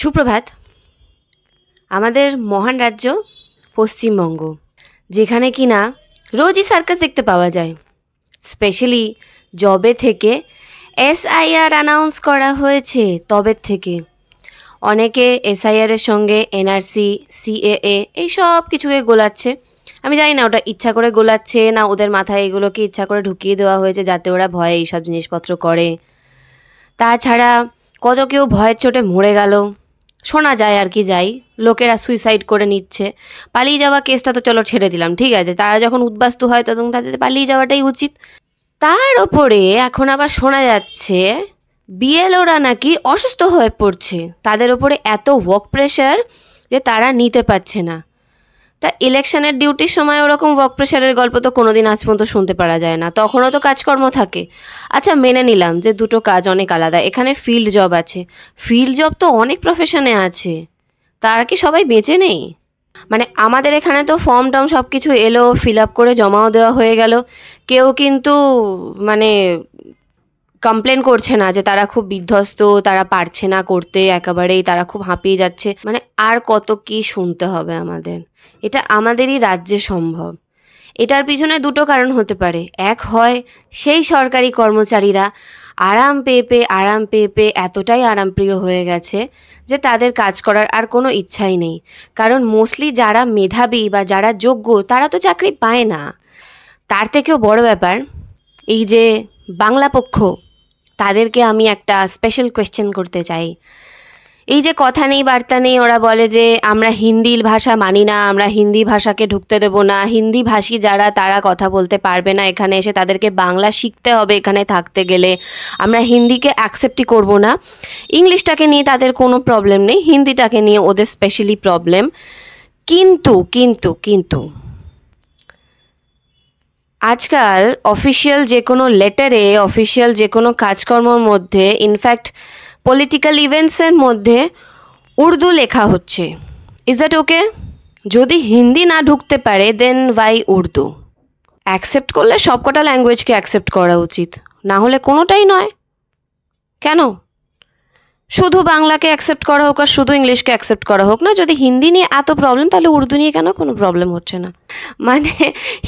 সুপ্রভাত। আমাদের মহান রাজ্য পশ্চিমবঙ্গ, যেখানে কিনা রোজই সার্কাস দেখতে পাওয়া যায়। স্পেশালি জবে থেকে এসআইআর অ্যানাউন্স করা হয়েছে, তবে থেকে অনেকে এসআইআরের সঙ্গে এনআরসি, সিএএ এই সব কিছুকে গোলাচ্ছে। আমি জানি না ওটা ইচ্ছা করে গোলাচ্ছে না ওদের মাথায় এগুলোকে ইচ্ছা করে ঢুকিয়ে দেওয়া হয়েছে যাতে ওরা ভয়ে এইসব জিনিসপত্র করে। তাছাড়া কত কেউ ভয়ের চোটে মরে গেল, শোনা যায় আর কি, যাই লোকেরা সুইসাইড করে নিচ্ছে। পালিয়ে যাওয়া কেসটা তো চলো ছেড়ে দিলাম, ঠিক আছে, তারা যখন উদ্বাস্তু হয় তখন তাদের পালিয়ে যাওয়াটাই উচিত। তার ওপরে এখন আবার শোনা যাচ্ছে বিএলওরা নাকি অসুস্থ হয়ে পড়ছে, তাদের ওপরে এত ওয়ার্ক প্রেশার যে তারা নিতে পারছে না। তা ইলেকশনের ডিউটির সময় ওরকম ওয়ার্ক প্রেশারের গল্প তো কোনোদিন আজ পর্যন্ত শুনতে পারা যায় না, তখনও তো কাজকর্ম থাকে। আচ্ছা, মেনে নিলাম যে দুটো কাজ অনেক আলাদা, এখানে ফিল্ড জব আছে, ফিল্ড জব তো অনেক প্রফেশনে আছে, তার কি সবাই বেঁচে নেই? মানে আমাদের এখানে তো ফর্ম টর্ম সব কিছু এলো, ফিল আপ করে জমাও দেওয়া হয়ে গেল, কেউ কিন্তু মানে কমপ্লেন করছে না যে তারা খুব বিধ্বস্ত, তারা পারছে না করতে, একেবারেই তারা খুব হাঁপিয়ে যাচ্ছে। মানে আর কত কি শুনতে হবে আমাদের? এটা আমাদেরই রাজ্যে সম্ভব। এটার পিছনে দুটো কারণ হতে পারে। এক হয় সেই সরকারি কর্মচারীরা আরাম পেয়ে এতটাই আরামপ্রিয় হয়ে গেছে যে তাদের কাজ করার আর কোনো ইচ্ছাই নেই। কারণ মোস্টলি যারা মেধাবী বা যারা যোগ্য তারা তো চাকরি পায় না। তার থেকেও বড় ব্যাপার, এই যে বাংলা পক্ষ, তাদেরকে আমি একটা স্পেশাল কোয়েশ্চেন করতে চাই। এই যে কথা নেই বার্তা নেই, ওরা বলে যে আমরা হিন্দি ভাষা মানি না, আমরা হিন্দি ভাষাকে ঢুকতে দেব না, হিন্দি ভাষী যারা তারা কথা বলতে পারবে না এখানে এসে, তাদেরকে বাংলা শিখতে হবে এখানে থাকতে গেলে, আমরা হিন্দিকে অ্যাকসেপ্টই করব না। ইংলিশটাকে নিয়ে তাদের কোনো প্রবলেম নেই, হিন্দিটাকে নিয়ে ওদের স্পেশালি প্রবলেম। কিন্তু কিন্তু কিন্তু আজকাল অফিসিয়াল যে কোনো লেটারে, অফিসিয়াল যে কোনো কাজকর্মের মধ্যে, ইনফ্যাক্ট পলিটিক্যাল ইভেন্টসের মধ্যে উর্দু লেখা হচ্ছে। Is that okay? যদি হিন্দি না ঢুকতে পারে দেন ওয়াই উর্দু? অ্যাকসেপ্ট করলে সবকটা ল্যাঙ্গুয়েজকে অ্যাকসেপ্ট করা উচিত, না হলে কোনোটাই নয়। কেন শুধু বাংলাকে অ্যাকসেপ্ট করা হোক আর শুধু ইংলিশকে অ্যাকসেপ্ট করা হোক না? যদি হিন্দি নিয়ে এত প্রবলেম তাহলে উর্দু নিয়ে কেন কোনো প্রবলেম হচ্ছে না? মানে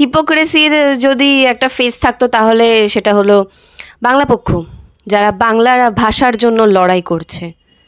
হিপোক্রেসির যদি একটা ফেস থাকতো তাহলে সেটা হলো বাংলা পক্ষ, যারা বাংলা ভাষার জন্য লড়াই করছে।